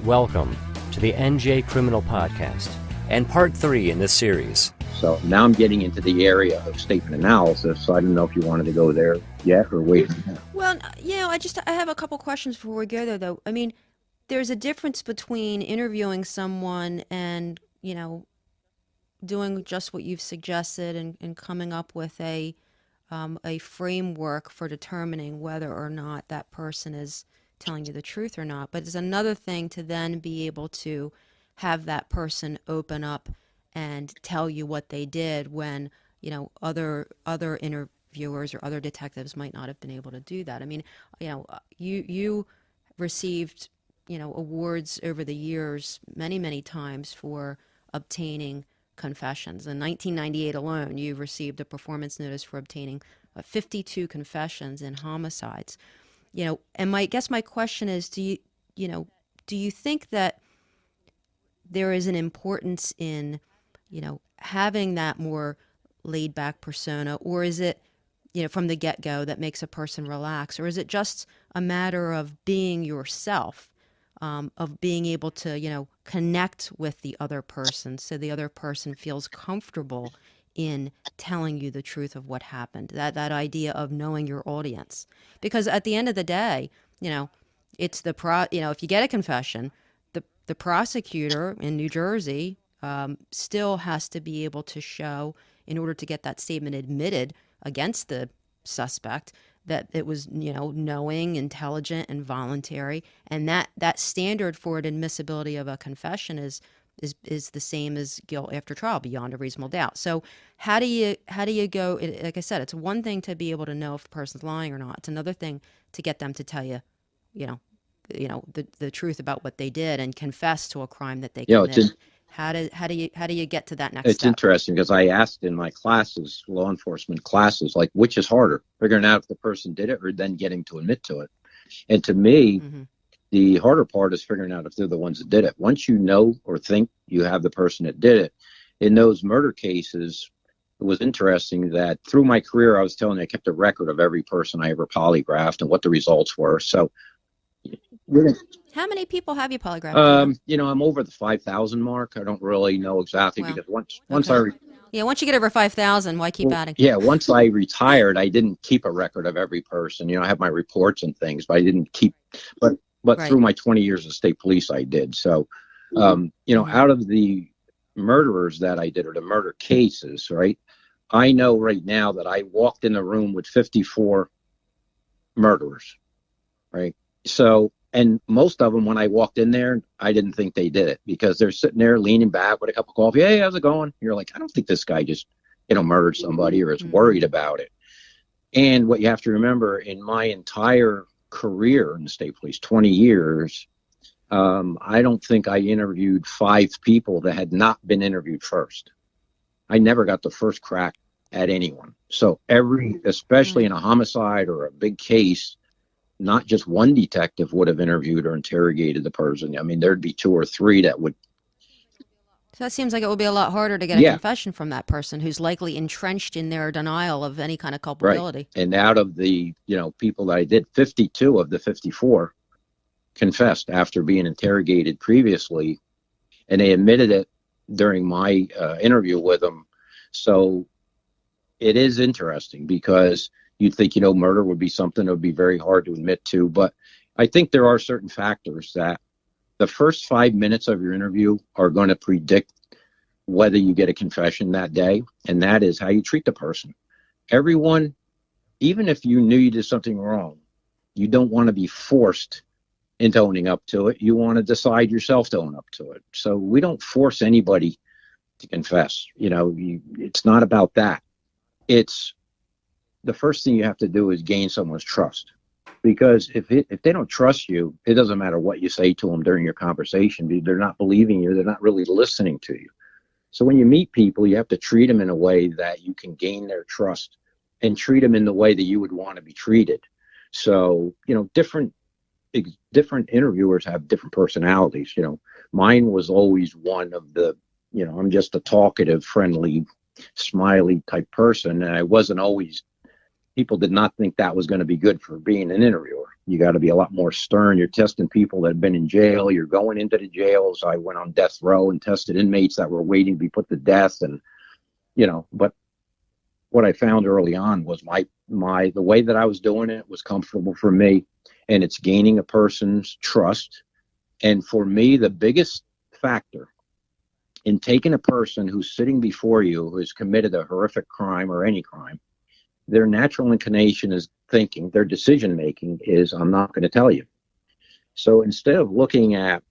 Welcome to the NJ Criminal Podcast and part 3 in this series. So now I'm getting into the area of statement analysis, so I don't know if you wanted to go there yet or wait. Well, I have a couple questions before we go there, though. I mean, there's a difference between interviewing someone and, doing just what you've suggested and coming up with a framework for determining whether or not that person is telling you the truth or not. But it's another thing to then be able to have that person open up and tell you what they did when, other interviewers or other detectives might not have been able to do that. I mean, you received, awards over the years many, many times for obtaining confessions. In 1998 alone, you received a performance notice for obtaining 52 confessions in homicides. And my question is, do you think that there is an importance in, having that more laid back persona, or is it, from the get-go that makes a person relax, or is it just a matter of being yourself, of being able to, connect with the other person so the other person feels comfortable in telling you the truth of what happened, that idea of knowing your audience? Because at the end of the day, it's if you get a confession, the prosecutor in New Jersey still has to be able to show, in order to get that statement admitted against the suspect, that it was, knowing, intelligent, and voluntary, and that standard for an admissibility of a confession is the same as guilt after trial, beyond a reasonable doubt. So how do you go? Like I said, it's one thing to be able to know if a person's lying or not. It's another thing to get them to tell you, the truth about what they did and confess to a crime that they committed. How do you get to that next step? It's interesting because I asked in my classes, law enforcement classes, like, which is harder, figuring out if the person did it or then getting to admit to it? And to me, the harder part is figuring out if they're the ones that did it. Once you know or think you have the person that did it, in those murder cases, it was interesting that through my career, I was telling you, I kept a record of every person I ever polygraphed and what the results were. So, how many people have you polygraphed? I'm over the 5,000 mark. I don't really know exactly because once you get over 5,000, why keep adding? Yeah, once I retired, I didn't keep a record of every person. I have my reports and things, but I didn't keep. But right. Through my 20 years of state police, I did. So, out of the murderers that I did, or the murder cases, right, I know right now that I walked in the room with 54 murderers, right? So, and most of them, when I walked in there, I didn't think they did it because they're sitting there leaning back with a cup of coffee. Hey, how's it going? You're like, I don't think this guy just, murdered somebody or is worried about it. And what you have to remember, in my entire career in the state police, 20 years, I don't think I interviewed 5 people that had not been interviewed first. I never got the first crack at anyone. So especially in a homicide or a big case, not just one detective would have interviewed or interrogated the person. I mean, there'd be 2 or 3 that would. So that seems like it would be a lot harder to get a confession from that person who's likely entrenched in their denial of any kind of culpability. Right. And out of the, people that I did, 52 of the 54 confessed after being interrogated previously, and they admitted it during my interview with them. So it is interesting because you'd think, murder would be something that would be very hard to admit to. But I think there are certain factors that the first 5 minutes of your interview are going to predict whether you get a confession that day. And that is how you treat the person. Everyone, even if you knew you did something wrong, you don't want to be forced into owning up to it. You want to decide yourself to own up to it. So we don't force anybody to confess. It's not about that. It's the first thing you have to do is gain someone's trust, because if they don't trust you, it doesn't matter what you say to them during your conversation. They're not believing you. They're not really listening to you. So when you meet people, you have to treat them in a way that you can gain their trust and treat them in the way that you would want to be treated. So, different interviewers have different personalities. Mine was always one of the, I'm just a talkative, friendly, smiley type person. And I wasn't always, people did not think that was going to be good for being an interviewer. You got to be a lot more stern. You're testing people that have been in jail. You're going into the jails. I went on death row and tested inmates that were waiting to be put to death. And, but what I found early on was the way that I was doing it was comfortable for me, and it's gaining a person's trust. And for me, the biggest factor in taking a person who's sitting before you who has committed a horrific crime or any crime, their natural inclination is thinking, their decision making is, I'm not going to tell you. So instead of looking at,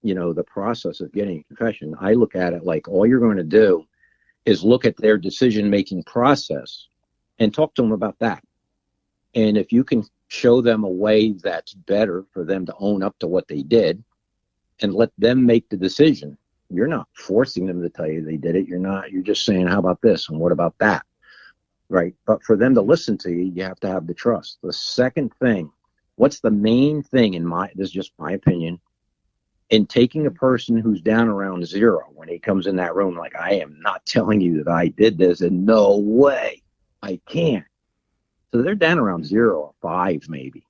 the process of getting a confession, I look at it like all you're going to do is look at their decision making process and talk to them about that. And if you can show them a way that's better for them to own up to what they did and let them make the decision, you're not forcing them to tell you they did it. You're just saying, how about this? And what about that? Right. But for them to listen to you, you have to have the trust. The second thing, what's the main thing this is just my opinion, in taking a person who's down around zero, when he comes in that room, like, I am not telling you that I did this, and no way, I can't. So they're down around 0 or 5 maybe.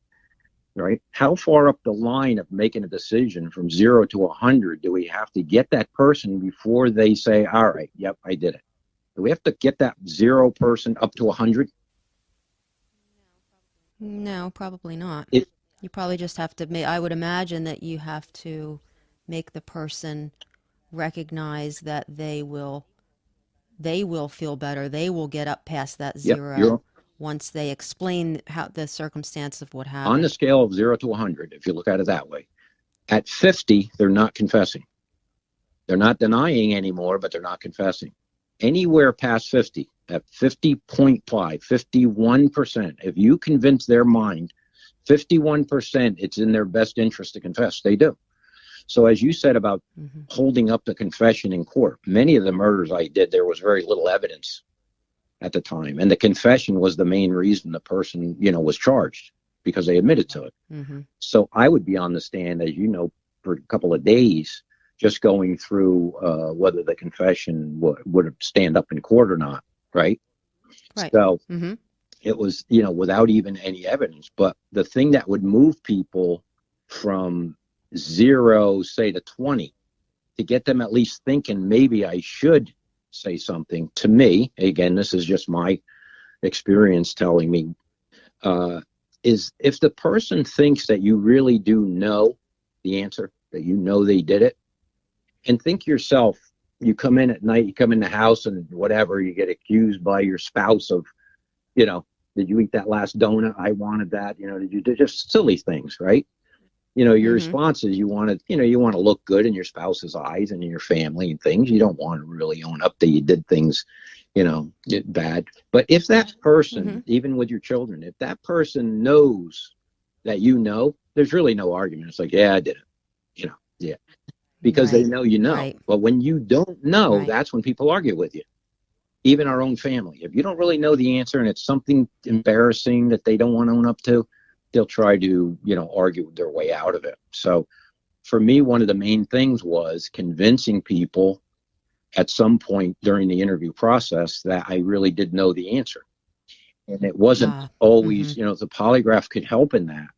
Right? How far up the line of making a decision from 0 to 100 do we have to get that person before they say, all right, yep, I did it? Do we have to get that 0 person up to 100? No, probably not. You probably just have to I would imagine that you have to make the person recognize that they will feel better. They will get up past that 0 once they explain how the circumstance of what happened. On the scale of 0 to 100, if you look at it that way, at 50, they're not confessing. They're not denying anymore, but they're not confessing. Anywhere past 50, at 50.5, 51%, if you convince their mind, 51%, it's in their best interest to confess, they do. So as you said about holding up the confession in court, many of the murders I did, there was very little evidence at the time. And the confession was the main reason the person, was charged, because they admitted to it. So I would be on the stand, as you know, for a couple of days, just going through whether the confession would stand up in court or not, right? Right. So it was, without even any evidence. But the thing that would move people from 0, say, to 20, to get them at least thinking maybe I should say something, to me, again, this is just my experience telling me, is if the person thinks that you really do know the answer, that they did it, and think yourself, you come in at night, you come in the house and whatever, you get accused by your spouse of, did you eat that last donut? I wanted that, did you do just silly things, right? Your response is you want to look good in your spouse's eyes and in your family and things. You don't want to really own up that you did things, get bad. But if that person, even with your children, if that person knows that there's really no argument. It's like, yeah, I did it, yeah. Because they know Right. But when you don't know, that's when people argue with you. Even our own family. If you don't really know the answer and it's something embarrassing that they don't want to own up to, they'll try to, argue their way out of it. So for me, one of the main things was convincing people at some point during the interview process that I really did know the answer. And it wasn't always, the polygraph could help in that,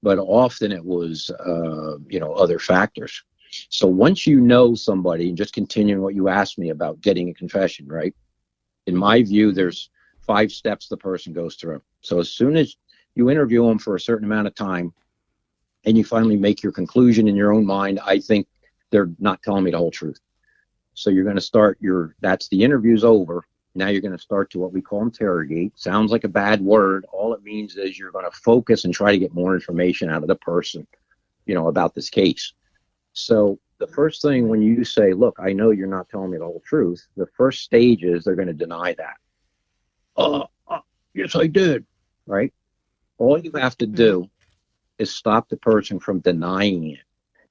but often it was, other factors. So once you know somebody, and just continuing what you asked me about getting a confession, right? In my view, there's 5 steps the person goes through. So as soon as you interview them for a certain amount of time and you finally make your conclusion in your own mind, I think they're not telling me the whole truth. So you're going to start that's the interview's over. Now you're going to start to what we call interrogate. Sounds like a bad word. All it means is you're going to focus and try to get more information out of the person, about this case. So the first thing when you say, look, I know you're not telling me the whole truth, the first stage is they're going to deny that. Yes, I did. Right? All you have to do is stop the person from denying it.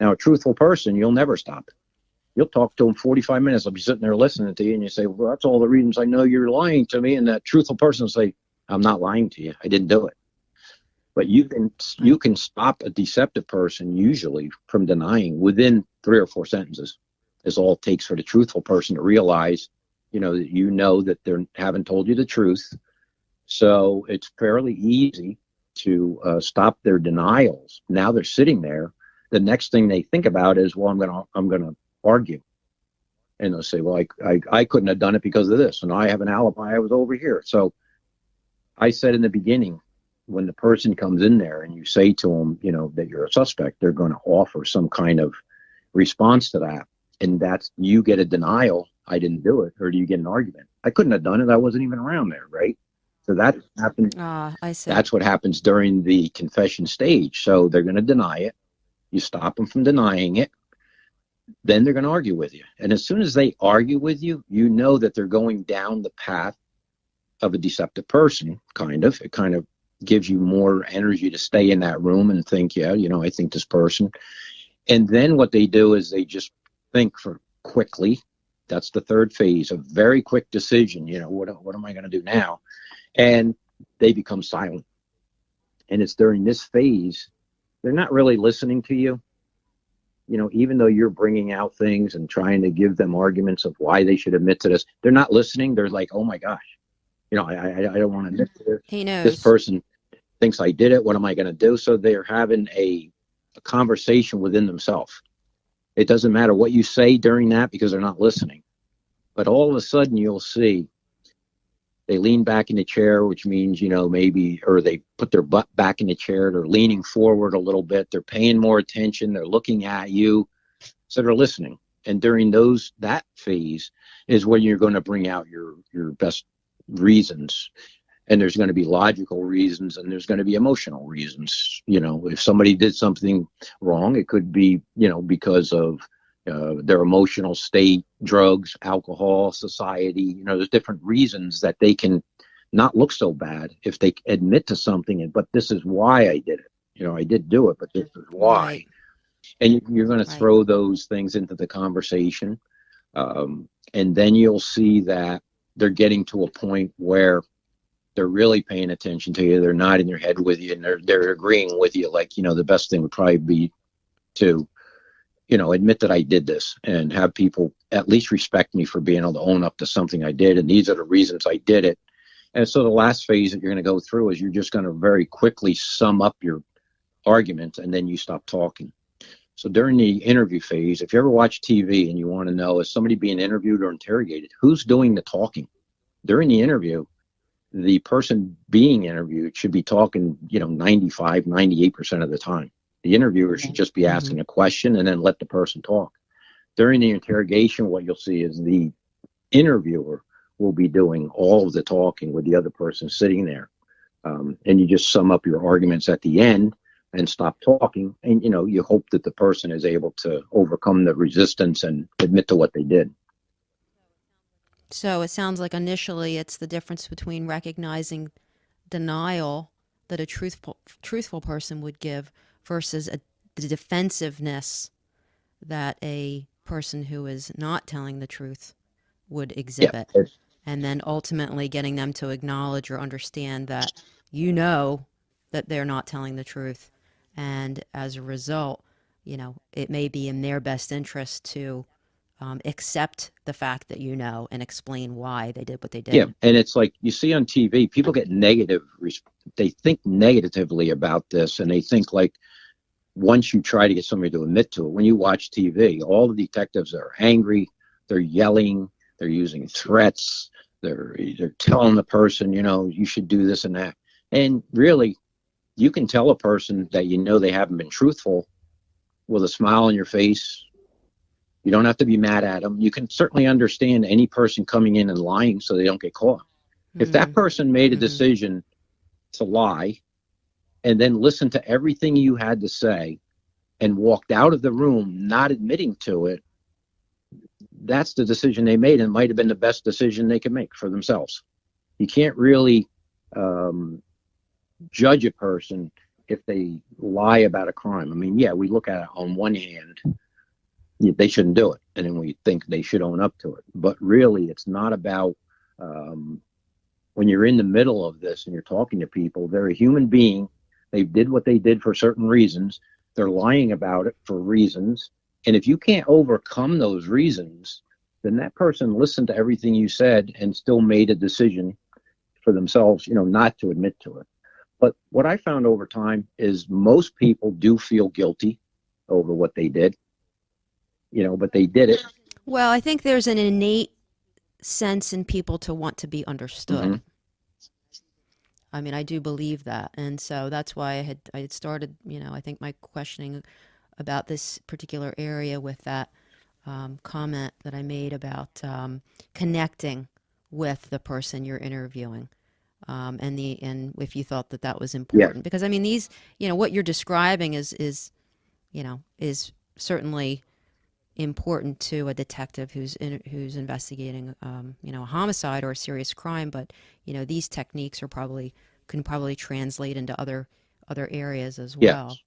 Now, a truthful person, you'll never stop it. You'll talk to them 45 minutes. They'll be sitting there listening to you, and you say, well, that's all the reasons I know you're lying to me. And that truthful person will say, I'm not lying to you. I didn't do it. But you can stop a deceptive person usually from denying within 3 or 4 sentences. Is all it takes for the truthful person to realize, that they haven't told you the truth. So it's fairly easy to stop their denials. Now they're sitting there. The next thing they think about is, well, I'm gonna argue, and they'll say, well, I couldn't have done it because of this, and I have an alibi. I was over here. So I said in the beginning, when the person comes in there and you say to them, that you're a suspect, they're going to offer some kind of response to that, and that's you get a denial. I didn't do it, or do you get an argument? I couldn't have done it. I wasn't even around there, right? So that happens. I see. That's what happens during the confession stage. So they're going to deny it. You stop them from denying it. Then they're going to argue with you. And as soon as they argue with you, you know that they're going down the path of a deceptive person, kind of. It kind of gives you more energy to stay in that room and think, I think this person. And then what they do is they just think for quickly. That's the third phase, a very quick decision. What am I going to do now? And they become silent. And it's during this phase, they're not really listening to you. Even though you're bringing out things and trying to give them arguments of why they should admit to this, they're not listening. They're like, oh my gosh, I don't want to admit to this. He knows. This person thinks I did it. What am I going to do? So they're having a conversation within themselves. It doesn't matter what you say during that because they're not listening. But all of a sudden you'll see they lean back in the chair, which means, maybe, or they put their butt back in the chair. They're leaning forward a little bit. They're paying more attention. They're looking at you. So they're listening. And during that phase is when you're going to bring out your best reasons. And there's going to be logical reasons and there's going to be emotional reasons. If somebody did something wrong, it could be, because of their emotional state, drugs, alcohol, society. There's different reasons that they can not look so bad if they admit to something. But this is why I did it. I did do it, but this is why. Right. And you're going to throw those things into the conversation. And then you'll see that they're getting to a point where they're really paying attention to you. They're nodding their head with you and they're agreeing with you. Like, the best thing would probably be to, admit that I did this and have people at least respect me for being able to own up to something I did. And these are the reasons I did it. And so the last phase that you're going to go through is you're just going to very quickly sum up your argument and then you stop talking. So during the interview phase, if you ever watch TV and you want to know, is somebody being interviewed or interrogated, who's doing the talking? During the interview, the person being interviewed should be talking, 95, 98% of the time. The interviewer should just be asking a question and then let the person talk. During the interrogation, what you'll see is the interviewer will be doing all of the talking with the other person sitting there. And you just sum up your arguments at the end and stop talking. And, you hope that the person is able to overcome the resistance and admit to what they did. So it sounds like initially it's the difference between recognizing denial that a truthful person would give versus the defensiveness that a person who is not telling the truth would exhibit. Yeah. And then ultimately getting them to acknowledge or understand that that they're not telling the truth. And as a result, it may be in their best interest to accept the fact that and explain why they did what they did. Yeah, and it's like you see on TV, people get negative. They think negatively about this, and they think like once you try to get somebody to admit to it, when you watch TV, all the detectives are angry, they're yelling, they're using threats, they're telling the person, you should do this and that. And really, you can tell a person that they haven't been truthful with a smile on your face. You don't have to be mad at them. You can certainly understand any person coming in and lying so they don't get caught. Mm-hmm. If that person made a decision to lie and then listened to everything you had to say and walked out of the room not admitting to it, that's the decision they made, and it might have been the best decision they could make for themselves. You can't really judge a person if they lie about a crime. I mean, yeah, we look at it on one hand, they shouldn't do it, and then we think they should own up to it. But really, it's not about when you're in the middle of this and you're talking to people, they're a human being. They did what they did for certain reasons. They're lying about it for reasons. And if you can't overcome those reasons, then that person listened to everything you said and still made a decision for themselves, not to admit to it. But what I found over time is most people do feel guilty over what they did, but they did it. Well, I think there's an innate sense in people to want to be understood. Mhm. I mean, I do believe that. And so that's why I had started, I think my questioning about this particular area with that comment that I made about connecting with the person you're interviewing. And if you thought that that was Yeah. important, because I mean, these, what you're describing is certainly important to a detective who's investigating, a homicide or a serious crime. But these techniques can probably translate into other areas as Yeah. well.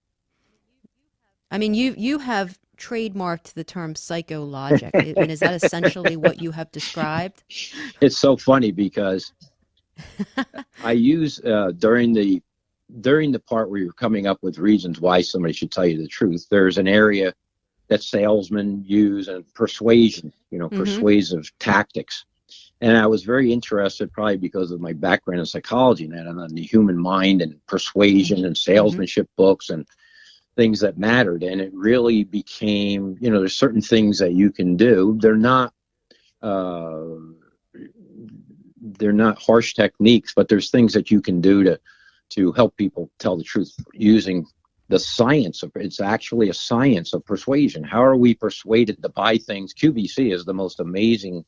I mean, you have trademarked the term psychologic. I mean, is that essentially what you have described? It's so funny because I use during the part where you're coming up with reasons why somebody should tell you the truth, there's an area that salesmen use and persuasion, persuasive tactics. And I was very interested, probably because of my background in psychology and on the human mind and persuasion and salesmanship books and things that mattered. And it really became, there's certain things that you can do. They're not harsh techniques, but there's things that you can do to help people tell the truth using the science it's actually a science of persuasion. How are we persuaded to buy things? QVC is the most amazing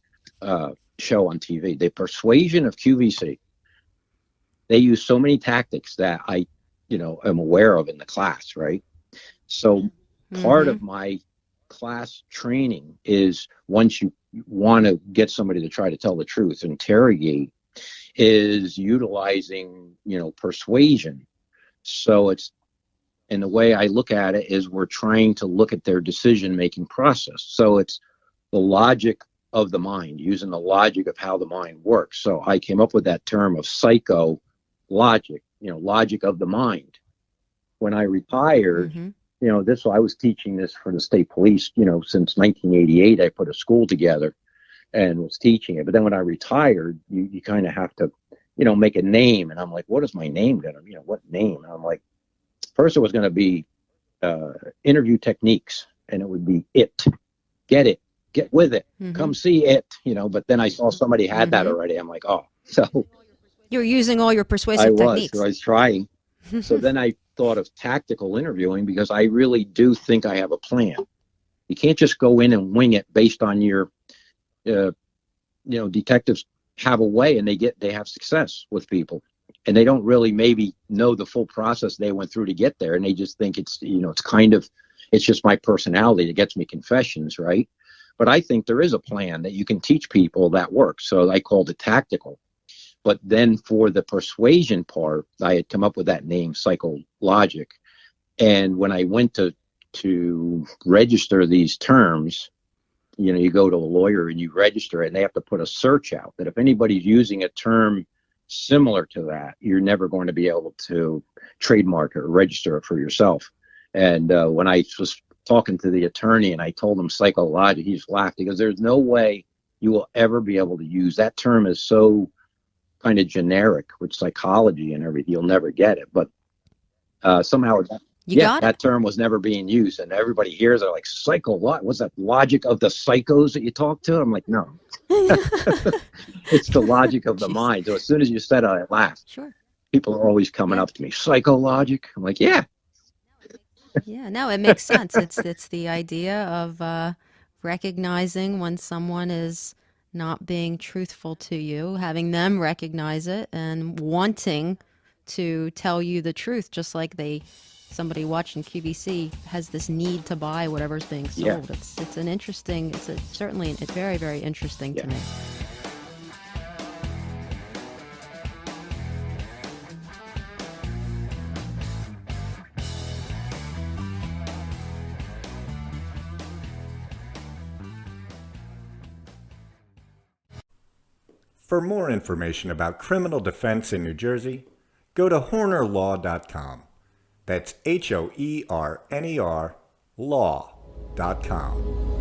show on TV. The persuasion of QVC. They use so many tactics that I, am aware of in the class, right? So part of my class training is, once you want to get somebody to try to tell the truth, interrogate, is utilizing, persuasion. So and the way I look at it is we're trying to look at their decision-making process. So it's the logic of the mind, using the logic of how the mind works. So I came up with that term of psycho logic, logic of the mind. When I retired, I was teaching this for the state police, since 1988. I put a school together and was teaching it. But then when I retired, you kind of have to, make a name. And I'm like, what is my name going to, what name? And I'm like, first it was going to be interview techniques, and it would be get with it, come see it, but then I saw somebody had that already. I'm like, oh, so you're using all your persuasive techniques. I was trying. So then I thought of tactical interviewing, because I really do think I have a plan. You can't just go in and wing it based on your, detectives have a way, and they have success with people, and they don't really maybe know the full process they went through to get there. And they just think it's, it's just my personality that gets me confessions, right? But I think there is a plan that you can teach people that works. So I called it tactical. But then for the persuasion part, I had come up with that name, psychologic. And when I went to register these terms, you go to a lawyer and you register it, and they have to put a search out that if anybody's using a term similar to that, you're never going to be able to trademark it or register it for yourself. And when I was talking to the attorney and I told him psychologic, he just laughed. He goes, there's no way you will ever be able to use that term. Is so kind of generic with psychology and everything. You'll never get it. But somehow that term was never being used, and everybody hears it like what's that, logic of the psychos that you talk to? I'm like, no. It's the logic of the mind. So as soon as you said it, I laughed. Sure. People are always coming up to me, psychologic. I'm like, yeah. Yeah, no, it makes sense. It's the idea of recognizing when someone is not being truthful to you, having them recognize it and wanting to tell you the truth, just like somebody watching QVC has this need to buy whatever's being sold. Yeah. It's certainly very, very interesting to me. For more information about criminal defense in New Jersey, go to hornerlaw.com. That's HOERNER law.com.